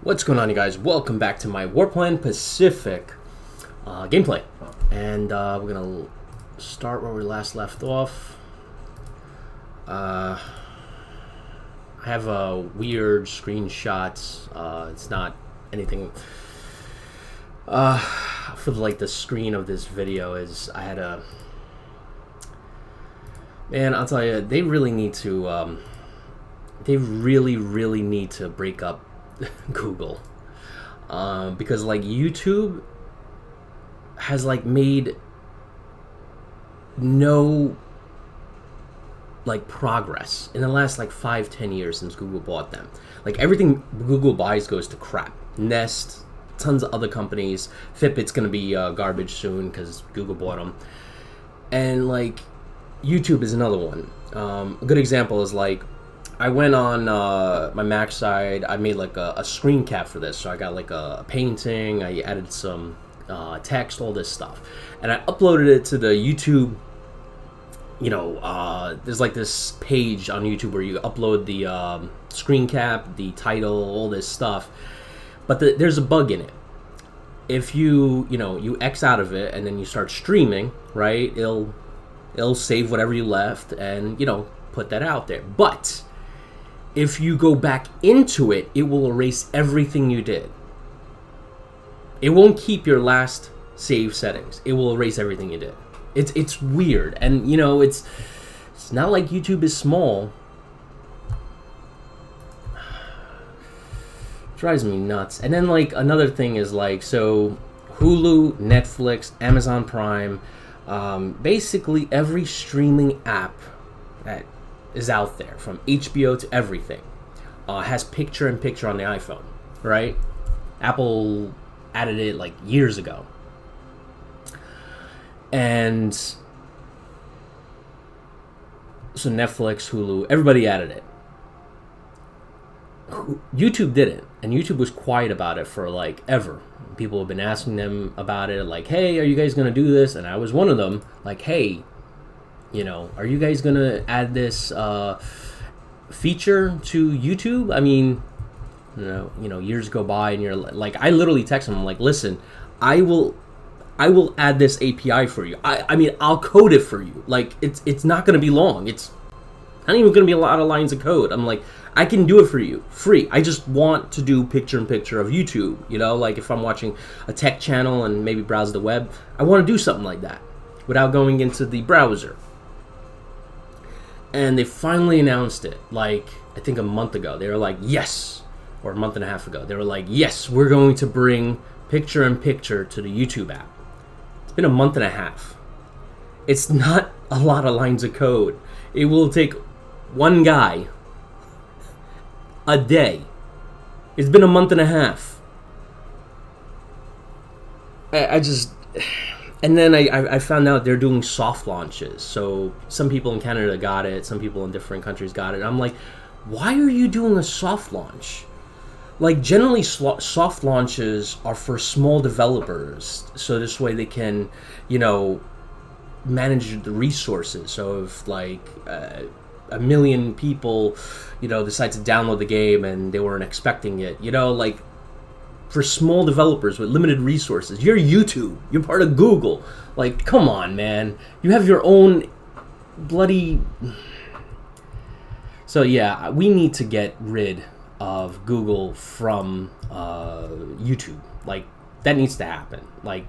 What's going on, you guys? Welcome back to my Warplan Pacific gameplay. And we're going to start where we last left off. I have weird screenshots. It's not anything... for the screen of this video is I had a... Man, I'll tell you, they really need to... they really need to break up Google, because YouTube has made no progress in the last 5-10 years since Google bought them. Everything Google buys goes to crap. Nest, tons of other companies. Fitbit's gonna be garbage soon because Google bought them. And YouTube is another one. A good example is I went on my Mac side. I made a screen cap for this. So I got a painting. I added some text, all this stuff, and I uploaded it to the YouTube. There's this page on YouTube where you upload the screen cap, the title, all this stuff. But there's a bug in it. If you X out of it and then you start streaming, right? It'll save whatever you left and put that out there. But if you go back into it, it will erase everything you did. It won't keep your last save settings. It will erase everything you did. It's weird, and it's not like YouTube is small. It drives me nuts. And then another thing is so Hulu, Netflix, Amazon Prime, basically every streaming app that is out there, from HBO to everything, has picture-in-picture on the iPhone, right? Apple added it years ago. And so Netflix, Hulu, everybody added it. YouTube didn't, and YouTube was quiet about it for ever. People have been asking them about it, hey, are you guys gonna do this? And I was one of them, hey, are you guys gonna add this feature to YouTube? I mean, years go by and you're I literally text them, listen, I will add this API for you. I mean, I'll code it for you. It's not gonna be long. It's not even gonna be a lot of lines of code. I'm I can do it for you, free. I just want to do picture-in-picture of YouTube. If I'm watching a tech channel and maybe browse the web, I want to do something like that without going into the browser. And they finally announced it, I think a month ago. They were yes, or a month and a half ago. They were yes, we're going to bring picture-in-picture to the YouTube app. It's been a month and a half. It's not a lot of lines of code. It will take one guy a day. It's been a month and a half. I just... And then I found out they're doing soft launches. So some people in Canada got it, some people in different countries got it. I'm why are you doing a soft launch? Generally, soft launches are for small developers, so this way they can, manage the resources. So if a million people, decide to download the game and they weren't expecting it, for small developers with limited resources. You're YouTube. You're part of Google. Come on, man. You have your own bloody... So yeah, we need to get rid of Google from YouTube. That needs to happen. I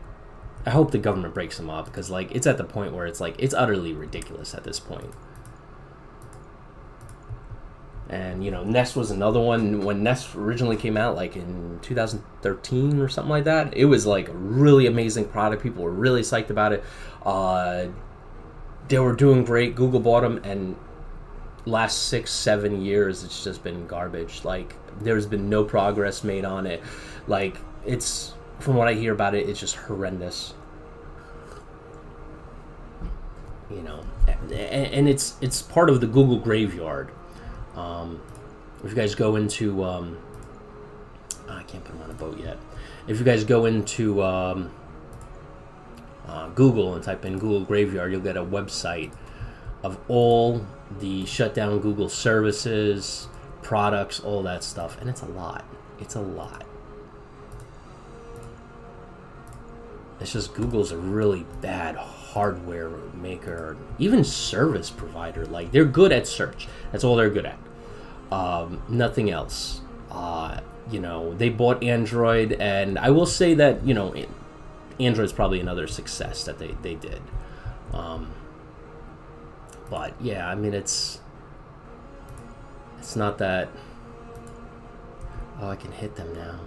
hope the government breaks them up, because it's at the point where it's it's utterly ridiculous at this point. And Nest was another one. When Nest originally came out in 2013 or something like that, it was a really amazing product. People were really psyched about it. They were doing great. Google bought them, and last 6-7 years it's just been garbage. There's been no progress made on it. It's, from what I hear about it, it's just horrendous. And it's part of the Google graveyard. If you guys go into, I can't put them on a boat yet. If you guys go into Google and type in Google Graveyard, you'll get a website of all the shut down Google services, products, all that stuff, and it's a lot. It's a lot. It's just Google's a really bad hardware maker, even service provider. Like, they're good at search. That's all they're good at. Nothing else. You know, they bought Android, and I will say that, you know, Android's probably another success that they did. But yeah, I mean, it's not that. Oh, I can hit them now.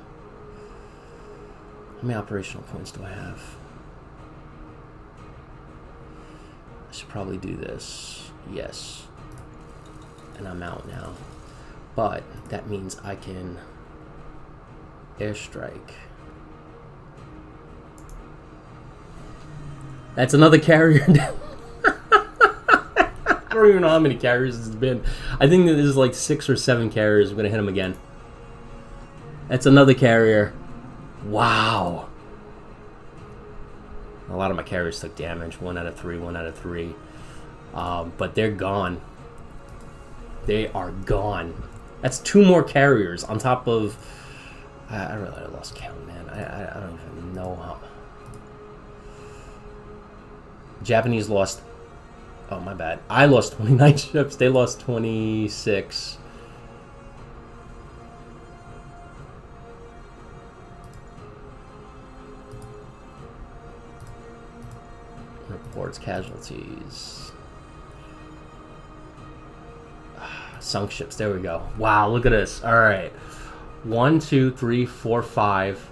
How many operational points do I have? I should probably do this. Yes. And I'm out now. But that means I can airstrike. That's another carrier. I don't even know how many carriers it's been. I think that this is like 6 or 7 carriers. I'm going to hit them again. That's another carrier. Wow. A lot of my carriers took damage. 1 out of 3, 1 out of 3. But they're gone. They are gone. That's 2 more carriers on top of... I really lost count, man. I don't even know how... Japanese lost... Oh, my bad. I lost 29 ships. They lost 26. Reports casualties. Sunk ships. There we go. Wow, look at this. All right. 1, 2, 3, 4, 5,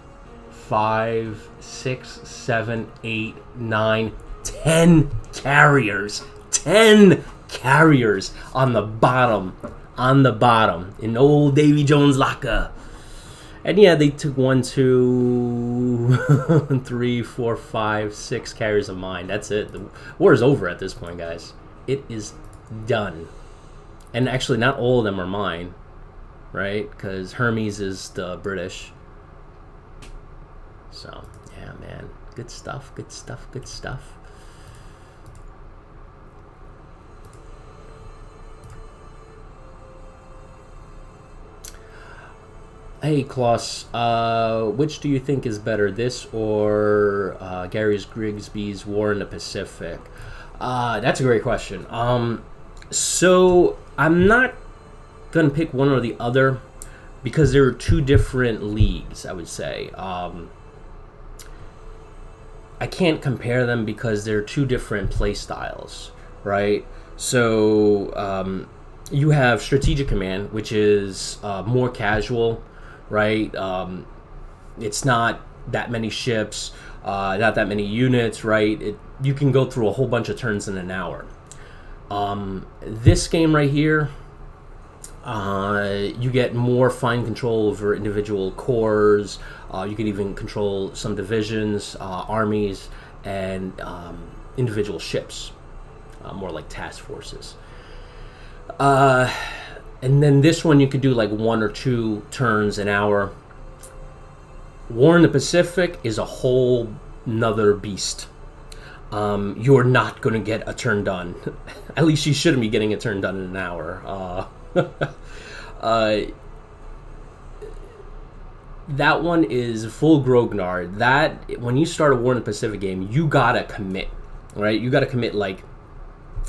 5, 6, 7, 8, 9, 10 carriers. 10 carriers on the bottom. On the bottom. In old Davy Jones' locker. And yeah, they took 1, 2, 3, 4, 5, 6 carriers of mine. That's it. The war is over at this point, guys. It is done. And actually, not all of them are mine, right? Because Hermes is the British. So, yeah, man. Good stuff, good stuff, good stuff. Hey, Klaus, which do you think is better, this or Gary Grigsby's War in the Pacific? That's a great question. So I'm not going to pick one or the other because there are 2 different leagues, I would say. I can't compare them because they're 2 different play styles, right? So you have Strategic Command, which is more casual, right? It's not that many ships, not that many units, right? You can go through a whole bunch of turns in an hour. This game right here, you get more fine control over individual corps. You can even control some divisions, armies, and individual ships, more like task forces. And then this one you could do like 1 or 2 turns an hour. War in the Pacific is a whole nother beast. You're not going to get a turn done. At least you shouldn't be getting a turn done in an hour. That one is full grognard. That, when you start a War in the Pacific game, you gotta commit, right? You gotta commit, like,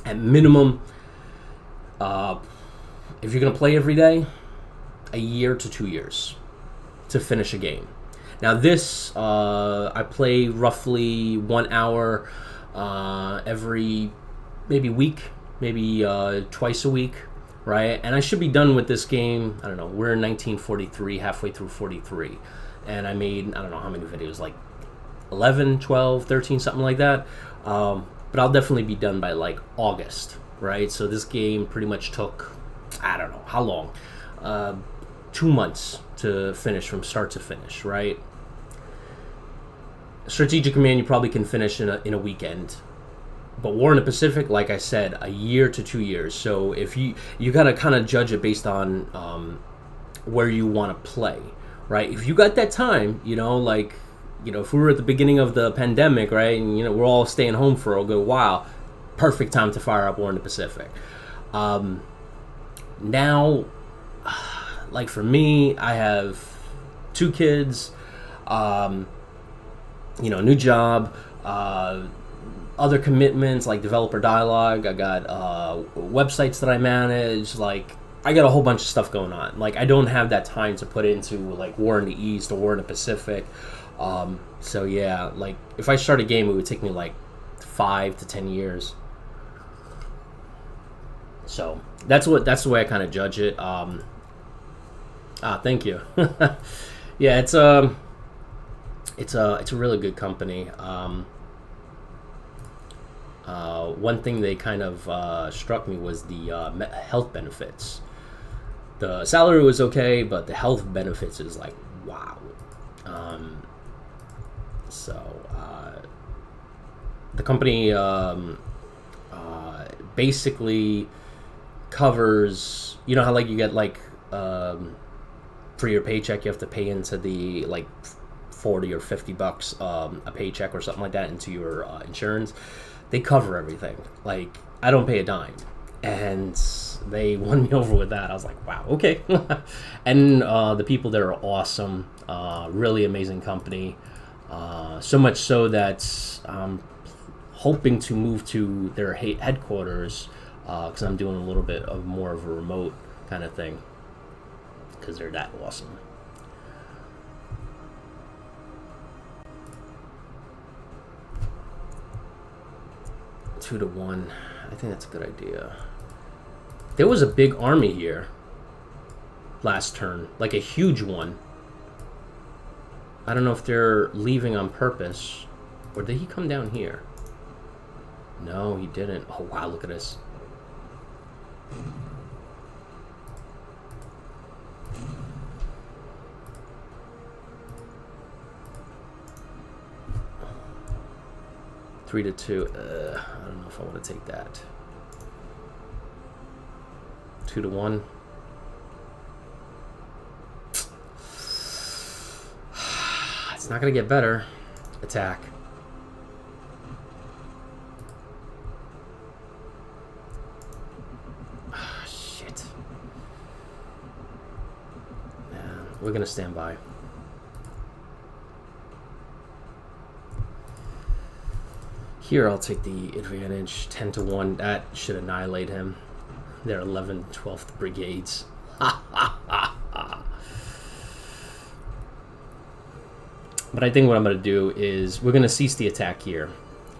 at minimum, if you're gonna play every day, a year to 2 years to finish a game. Now this, I play roughly 1 hour every maybe week, maybe twice a week, right? And I should be done with this game. I don't know. We're in 1943, halfway through 43, and I made, I don't know how many videos, like 11, 12, 13, something like that. But I'll definitely be done by like August, right? So this game pretty much took, I don't know how long, 2 months to finish from start to finish, right? Strategic Command you probably can finish in a weekend, but War in the Pacific, like I said, a year to 2 years. So if you gotta kind of judge it based on where you want to play, right? If you got that time, like, if we were at the beginning of the pandemic, right, and we're all staying home for a good while, perfect time to fire up War in the Pacific. Now, like for me, I have 2 kids, you know, new job, other commitments like developer dialogue. I got websites that I manage. Like, I got a whole bunch of stuff going on. Like, I don't have that time to put into like War in the East or War in the Pacific. So yeah, like if I start a game, it would take me like 5 to 10 years. So that's the way I kind of judge it. Thank you. Yeah, it's a really good company. One thing they kind of struck me was the health benefits. The salary was okay, but the health benefits is like, wow. The company basically covers, you know how like you get like for your paycheck you have to pay into the like 40 or 50 bucks a paycheck or something like that into your insurance. They cover everything. Like, I don't pay a dime, and they won me over with that. I was like, wow, okay. And the people there are awesome. Really amazing company. So much so that I'm hoping to move to their headquarters because I'm doing a little bit of more of a remote kind of thing because they're that awesome. Two to one. I think that's a good idea. There was a big army here last turn, like a huge one. I don't know if they're leaving on purpose, or did he come down here? No, he didn't. Oh wow, look at this. Three to two. I don't know if I want to take that. 2 to 1. It's not gonna get better. Attack. Shit. Yeah, we're gonna stand by. Here, I'll take the advantage. 10 to 1. That should annihilate him. They're 11th, 12th brigades. But I think what I'm going to do is we're going to cease the attack here.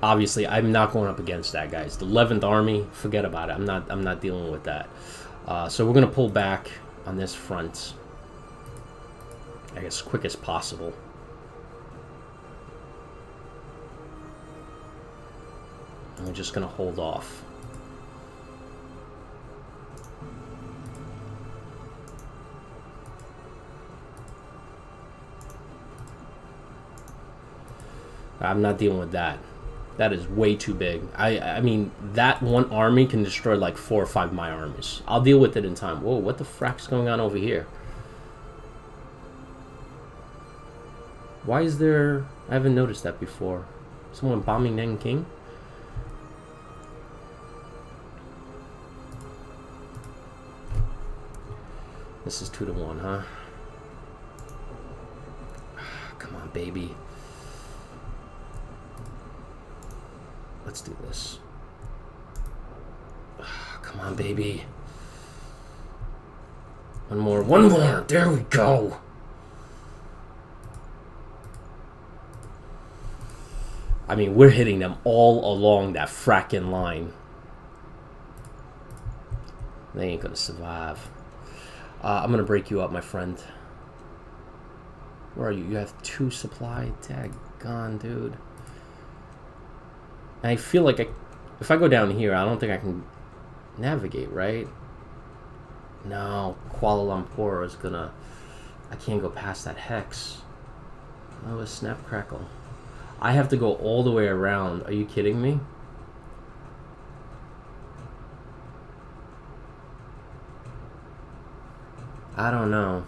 Obviously, I'm not going up against that, guys. The 11th Army, forget about it. I'm not dealing with that. So we're going to pull back on this front, I guess, quick as possible. And we're just going to hold off. I'm not dealing with that. That is way too big. I mean, that one army can destroy like 4 or 5 of my armies. I'll deal with it in time. Whoa, what the frack's going on over here? Why is there... I haven't noticed that before. Someone bombing Nanking? This is 2 to 1, huh? Come on, baby. Let's do this. Come on, baby. One more. One more. There we go. I mean, we're hitting them all along that fracking line. They ain't gonna survive. I'm gonna break you up, my friend. Where are you? You have 2 supply? Daggone, dude. I feel like if I go down here, I don't think I can navigate, right? No, Kuala Lumpur is gonna... I can't go past that hex. Oh, a snap crackle. I have to go all the way around. Are you kidding me? I don't know.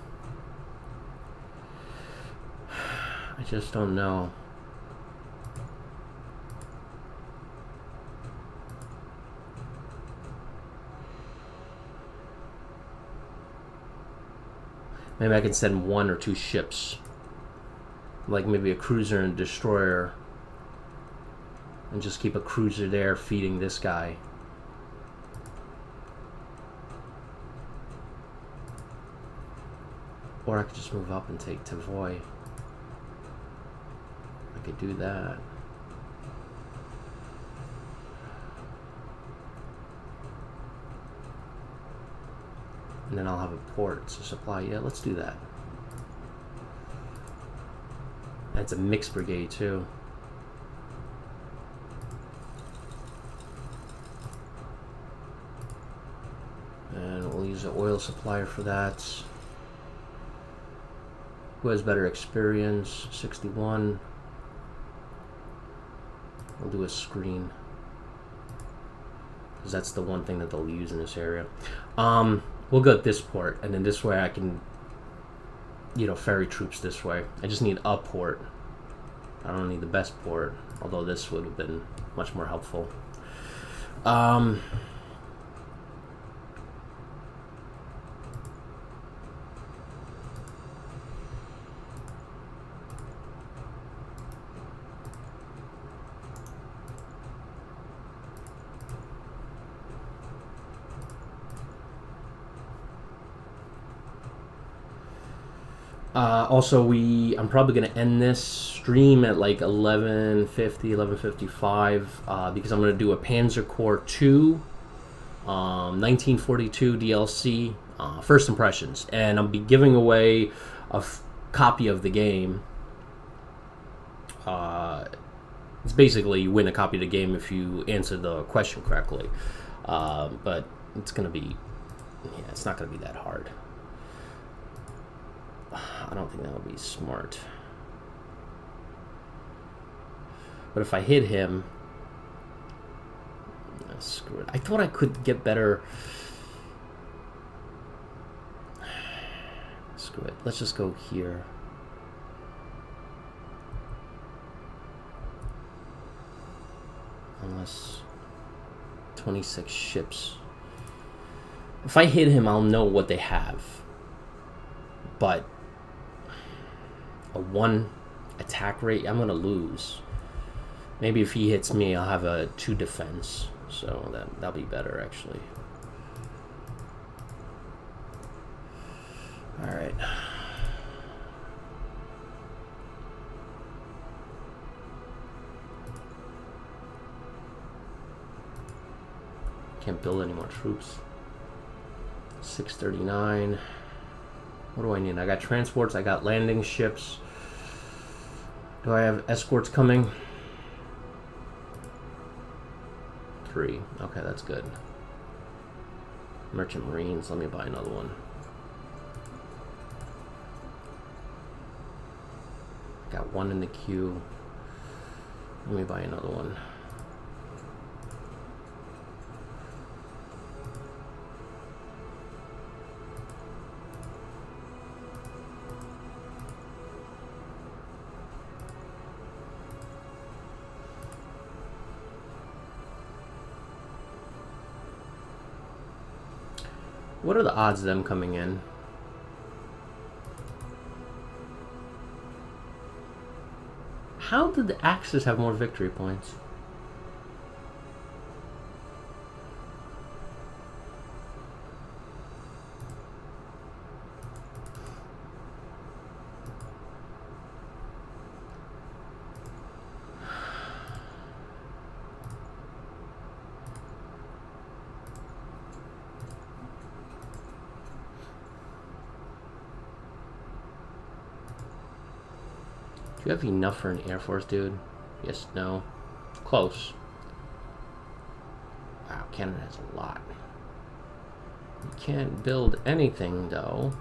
I just don't know. Maybe I can send 1 or 2 ships. Like maybe a cruiser and a destroyer. And just keep a cruiser there feeding this guy. Or I could just move up and take Tavoy. I could do that. And then I'll have a port to supply. Yeah, let's do that. That's a mixed brigade too. And we'll use an oil supplier for that. Who has better experience? 61. We'll do a screen. Because that's the one thing that they'll use in this area. We'll go at this port, and then this way I can, you know, ferry troops this way. I just need a port. I don't need the best port, although this would have been much more helpful. Also, I'm probably going to end this stream at like 11:50, 11:55, because I'm going to do a Panzer Corps 2, 1942 DLC, First Impressions. And I'll be giving away a copy of the game. It's basically you win a copy of the game if you answer the question correctly. But it's going to be, yeah, it's not going to be that hard. I don't think that would be smart. But if I hit him... screw it. I thought I could get better... Screw it. Let's just go here. Unless... 26 ships. If I hit him, I'll know what they have. But... a 1 attack rate, I'm gonna lose. Maybe if he hits me, I'll have a 2 defense, so that'll be better actually. All right. Can't build any more troops. 639. What do I need? I got transports, I got landing ships. Do I have escorts coming? 3. Okay, that's good. Merchant Marines, let me buy another one. Got 1 in the queue. Let me buy another one. What are the odds of them coming in? How did the Axis have more victory points? Do you have enough for an Air Force, dude? Yes, no. Close. Wow, Canada has a lot. You can't build anything, though.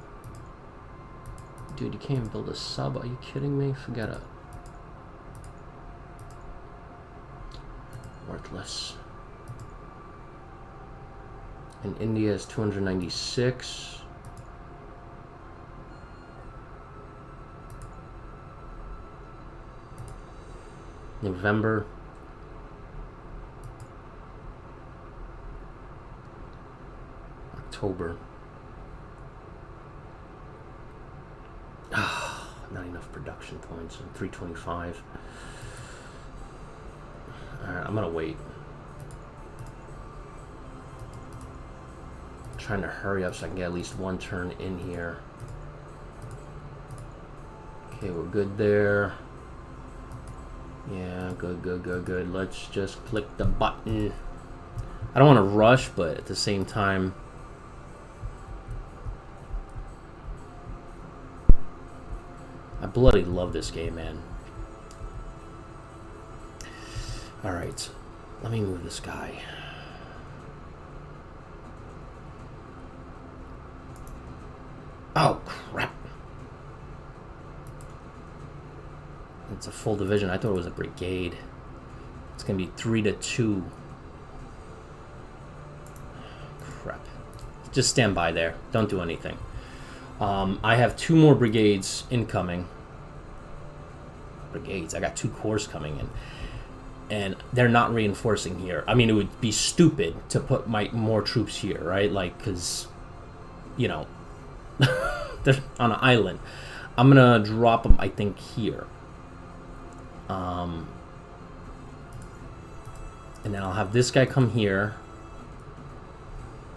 Dude, you can't build a sub? Are you kidding me? Forget it. Worthless. And India is 296. November. October. Not enough production points. 325. Alright, I'm gonna wait. I'm trying to hurry up so I can get at least one turn in here. Okay, we're good there. Yeah, good. Let's just click the button. I don't want to rush, but at the same time, I bloody love this game, man. Alright, let me move this guy. Oh, crap. It's a full division. I thought it was a brigade. It's going to be 3-2. Crap. Just stand by there. Don't do anything. I have 2 more brigades incoming. Brigades. I got 2 corps coming in. And they're not reinforcing here. I mean, it would be stupid to put more troops here, right? Like, because, you know, they're on an island. I'm going to drop them, I think, here. And then I'll have this guy come here.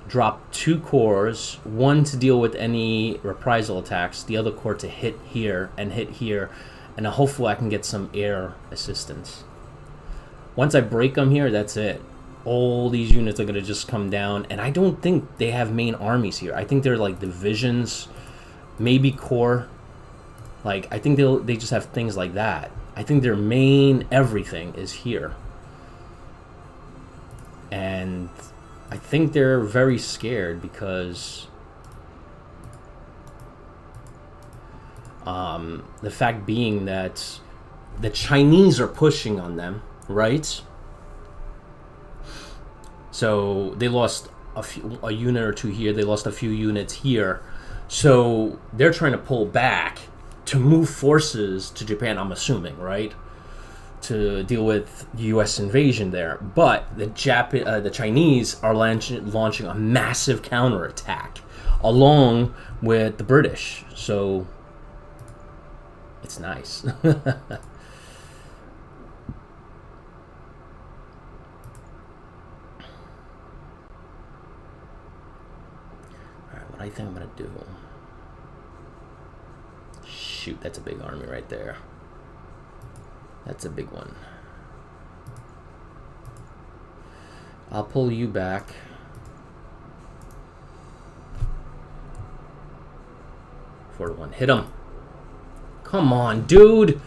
Drop 2 corps. One to deal with any reprisal attacks. The other corps to hit here and hit here. And hopefully I can get some air assistance. Once I break them here, that's it. All these units are going to just come down. And I don't think they have main armies here. I think they're like divisions, maybe corps. Like, I think they just have things like that. I think their main everything is here. And I think they're very scared because the fact being that the Chinese are pushing on them. Right? So they lost a unit or 2 here. They lost a few units here. So they're trying to pull back to move forces to Japan, I'm assuming, right? To deal with U.S. invasion there. But the Chinese are launching a massive counterattack along with the British. So it's nice. I think I'm gonna do. Shoot, that's a big army right there. That's a big one. I'll pull you back. Four to 1. Hit him. Come on, dude.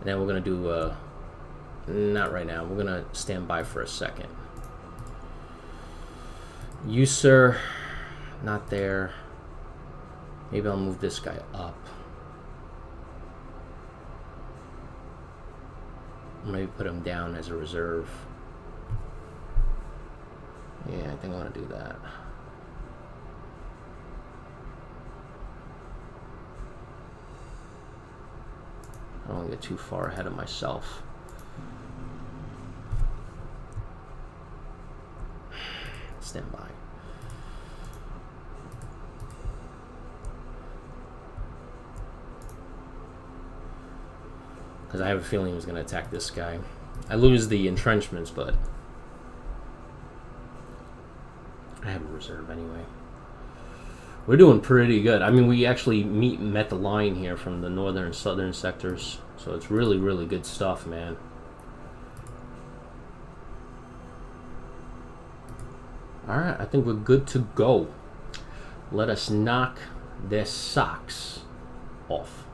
Then we're gonna do not right now. We're gonna stand by for a second. You, sir, not there. Maybe I'll move this guy up. Maybe put him down as a reserve. Yeah, I think I want to do that. I don't want to get too far ahead of myself. Stand by. Because I have a feeling he was going to attack this guy. I lose the entrenchments, but I have a reserve anyway. We're doing pretty good. I mean, we actually met the line here from the northern and southern sectors. So it's really, really good stuff, man. Alright, I think we're good to go. Let us knock their socks off.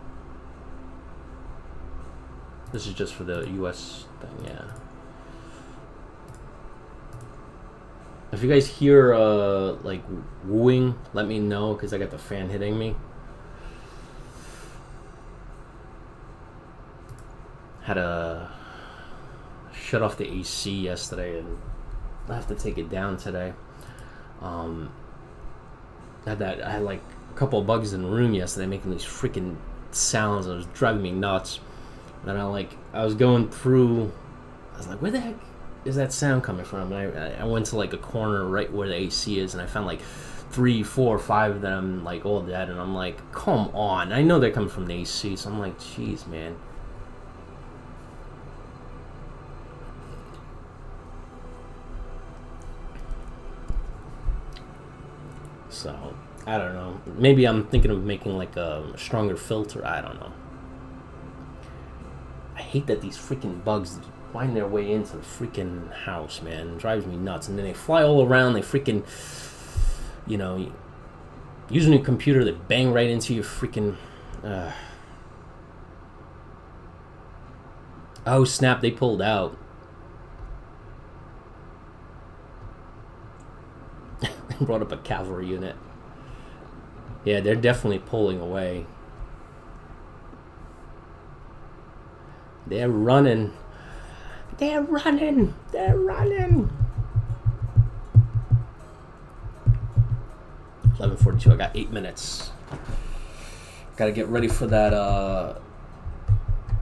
This is just for the US thing, yeah. If you guys hear like wooing, let me know because I got the fan hitting me. Had to shut off the AC yesterday and I have to take it down today. I had like a couple of bugs in the room yesterday making these freaking sounds. It was driving me nuts. And I was going through. I was like, where the heck is that sound coming from? And I went to like a corner right where the AC is, and I found like 3, 4, 5 of them like all dead. And I'm like, come on! I know they're coming from the AC, so I'm like, jeez, man. So I don't know. Maybe I'm thinking of making like a stronger filter. I don't know. I hate that these freaking bugs find their way into the freaking house, man. It drives me nuts. And then they fly all around. They freaking, you know, using your computer, they bang right into your freaking. Oh snap! They pulled out. They brought up a cavalry unit. Yeah, they're definitely pulling away. They're running. They're running. They're running. 11:42. I got 8 minutes. Got to get ready for that.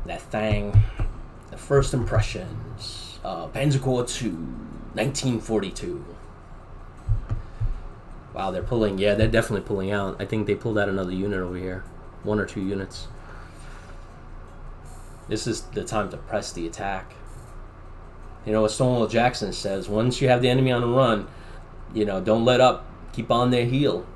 That thing. The first impressions. Panzer Corps 2, 1942. Wow, they're pulling. Yeah, they're definitely pulling out. I think they pulled out another unit over here. 1 or 2 units. This is the time to press the attack. You know what Stonewall Jackson says, once you have the enemy on the run, you know, don't let up. Keep on their heel.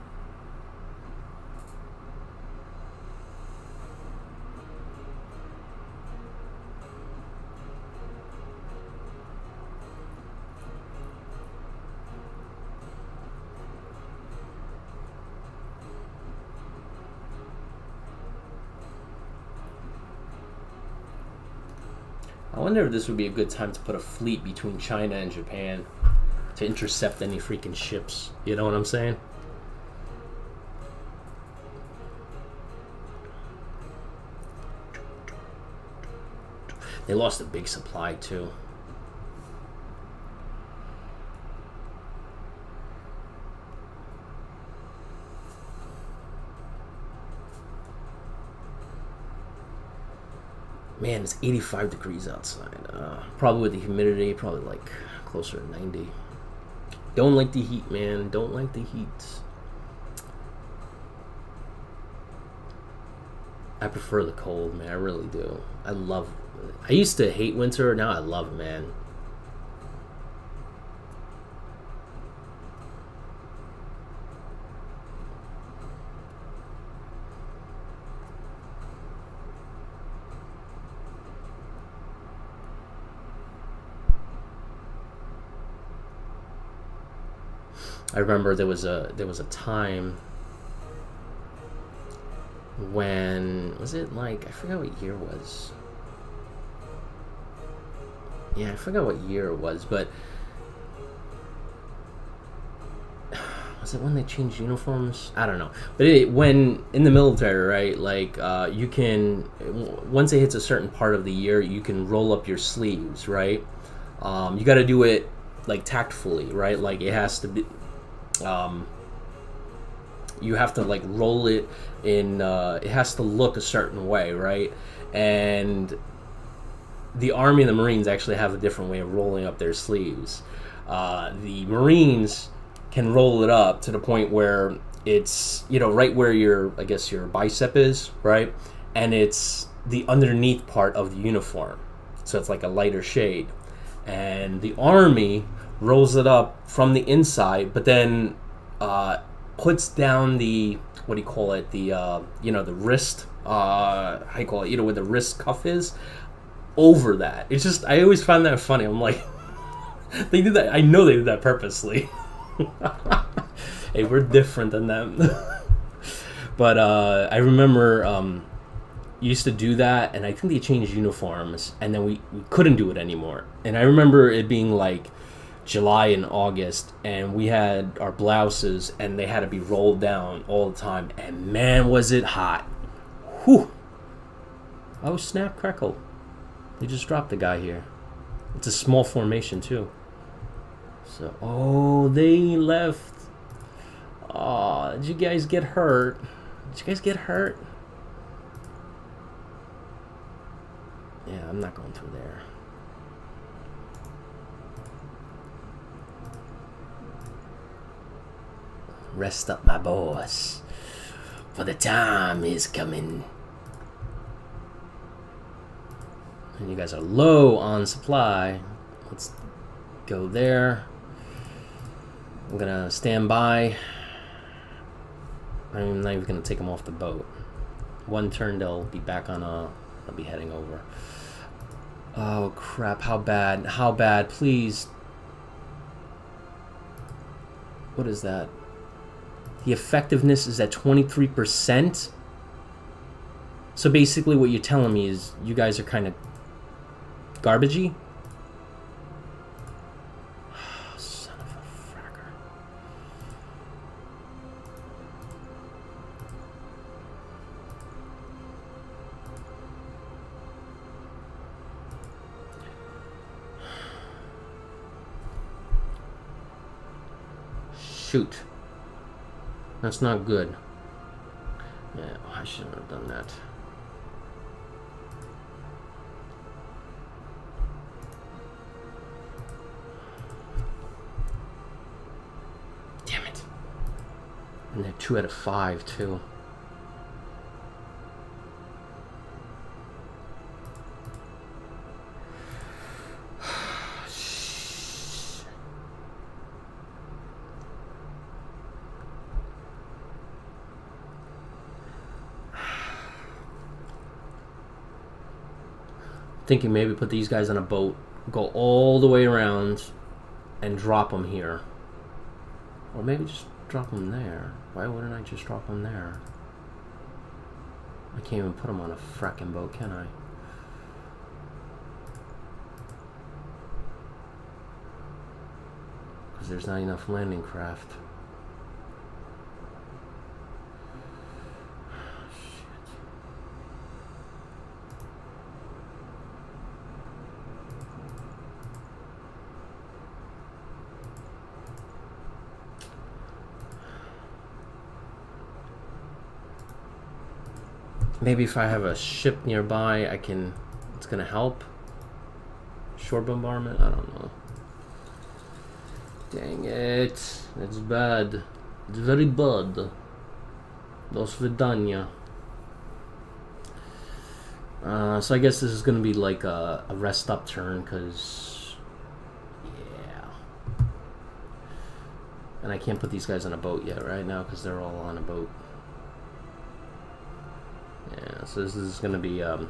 I wonder if this would be a good time to put a fleet between China and Japan to intercept any freaking ships. You know what I'm saying? They lost a big supply too. Man, it's 85 degrees outside. Probably with the humidity, probably like closer to 90. Don't like the heat, man. Don't like the heat. I prefer the cold, man. I really do. I used to hate winter. Now I love it, man. I remember there was a time when, was it like, I forgot what year it was. Yeah, I forgot what year it was, but was it when they changed uniforms? I don't know. But when in the military, right, like you can, once it hits a certain part of the year, you can roll up your sleeves, right? You got to do it like tactfully, right? Like it has to be, you have to like roll it in, it has to look a certain way, right? And the Army and the Marines actually have a different way of rolling up their sleeves. The Marines can roll it up to the point where it's, you know, right where your, I guess your bicep is, right? And it's the underneath part of the uniform. So it's like a lighter shade. And the Army rolls it up from the inside, but then puts down the, what do you call it, the you know, the wrist, how you call it, you know, where the wrist cuff is, over that. It's just, I always find that funny. I'm like, they did that. I know they did that purposely. Hey, we're different than them. But I remember used to do that, and I think they changed uniforms, and then we couldn't do it anymore. And I remember it being like July and August, and we had our blouses, and they had to be rolled down all the time, and man, was it hot. Whew. Oh, snap, crackle. They just dropped the guy here. It's a small formation, too. So, oh, they left. Oh, did you guys get hurt? Did you guys get hurt? Yeah, I'm not going through there. Rest up, my boss, for the time is coming. And you guys are low on supply. Let's go there. I'm gonna stand by. I'm not even gonna take them off the boat. One turn, they'll be back on I'll be heading over. Oh crap, how bad? How bad? Please. What is that? The effectiveness is at 23%. So basically what you're telling me is you guys are kind of garbagey? Son of a fracker. Shoot. That's not good. Yeah, I shouldn't have done that. Damn it. And they're 2 out of 5 too. Thinking maybe put these guys on a boat, go all the way around, and drop them here. Or maybe just drop them there. Why wouldn't I just drop them there? I can't even put them on a fracking boat, can I? Because there's not enough landing craft. Maybe if I have a ship nearby, it's gonna help. Shore bombardment? I don't know. Dang it. It's bad. It's very bad. Do svidania. So I guess this is gonna be like a rest up turn, because... yeah. And I can't put these guys on a boat yet right now, because they're all on a boat. Yeah, so this is going to be alright,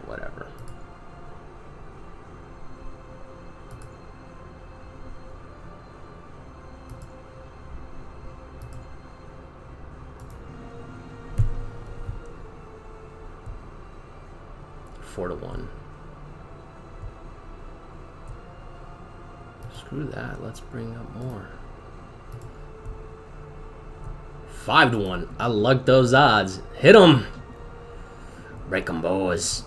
whatever. Four to 1. Screw that. Let's bring up more. 5 to 1. I like those odds. Hit 'em. Break 'em, boys.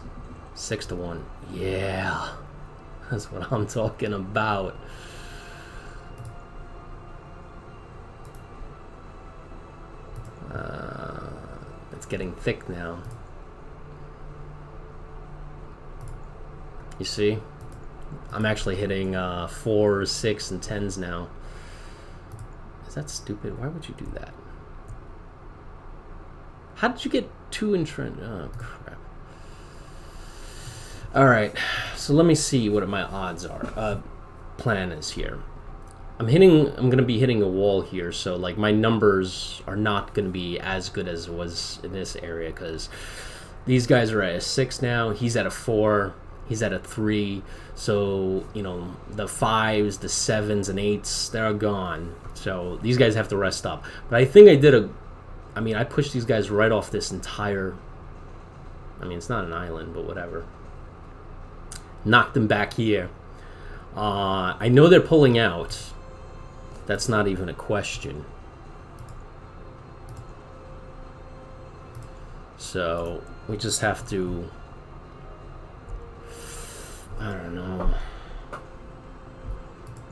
6 to 1. Yeah. That's what I'm talking about. It's getting thick now. You see? I'm actually hitting 4s, 6s, and 10s now. Is that stupid? Why would you do that? How did you get 2 in trend? Oh, crap. Alright, so let me see what my odds are. Plan is here. I'm going to be hitting a wall here, so like my numbers are not going to be as good as it was in this area, because these guys are at a 6 now. He's at a 4. He's at a 3, so, you know, the 5s, the 7s, and 8s, they're gone. So these guys have to rest up. But I think I pushed these guys right off this entire... I mean, it's not an island, but whatever. Knocked them back here. I know they're pulling out. That's not even a question. So we just have to I don't know.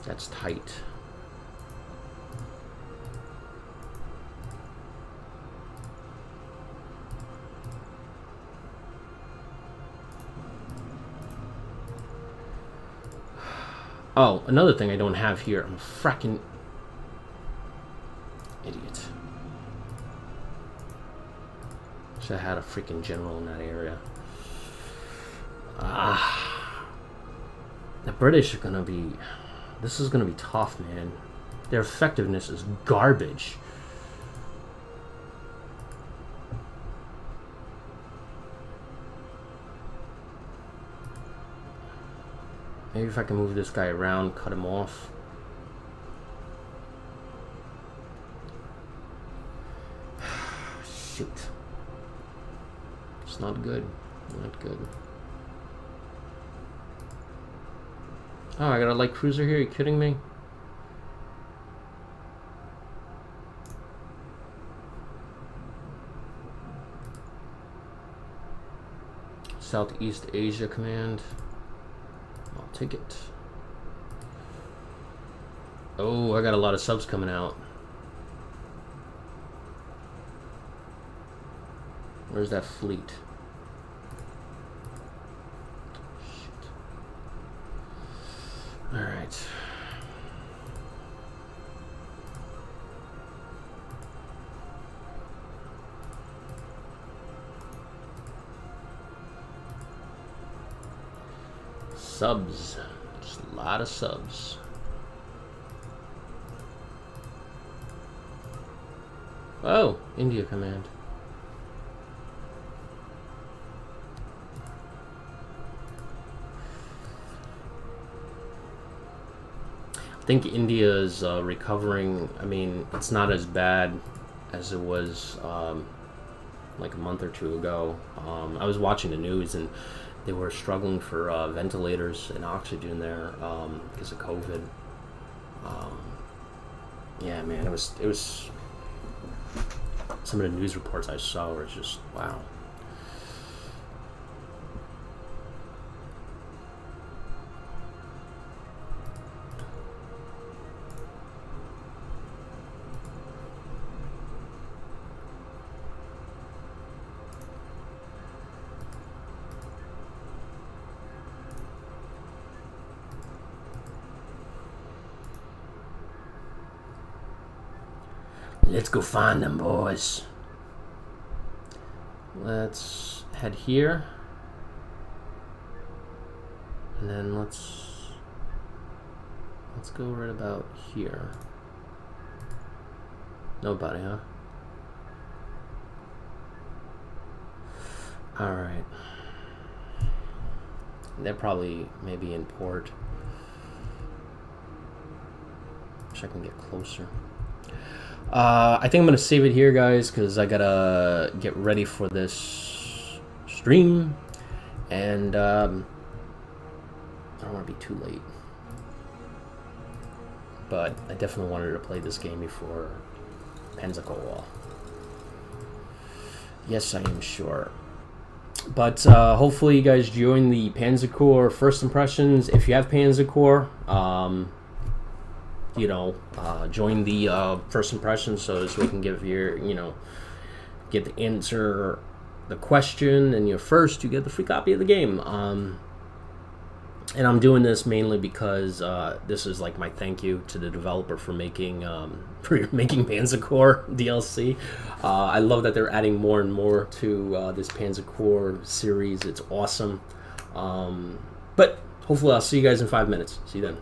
That's tight. Oh, another thing I don't have here. I'm a fracking idiot. Should have had a freaking general in that area. The British are gonna be... This is gonna be tough, man. Their effectiveness is garbage. Maybe if I can move this guy around, cut him off. Shoot. It's not good. Not good. Oh, I got a light cruiser here? Are you kidding me? Southeast Asia Command. I'll take it. Oh, I got a lot of subs coming out. Where's that fleet? Shit. All right. Subs. Just a lot of subs. Oh, India Command. I think India is recovering. I mean, it's not as bad as it was like a month or two ago. I was watching the news and they were struggling for ventilators and oxygen there because of COVID. Yeah, man, it was. Some of the news reports I saw were just wow. Let's go find them, boys. Let's head here. And then let's go right about here. Nobody, huh? Alright. They're probably maybe in port. Wish I can get closer. I think I'm gonna save it here, guys, because I gotta get ready for this stream, and I don't want to be too late. But I definitely wanted to play this game before Pensacola Wall. Yes, I am sure. But hopefully you guys join the Panzer Corps first impressions. If you have Panzer Corps, you know, join the first impressions so we can give your, you know, get the answer the question, and you get the free copy of the game. And I'm doing this mainly because this is like my thank you to the developer for making Panzer Corps DLC. I love that they're adding more and more to this Panzer Corps series. It's awesome. But hopefully I'll see you guys in 5 minutes. See you then.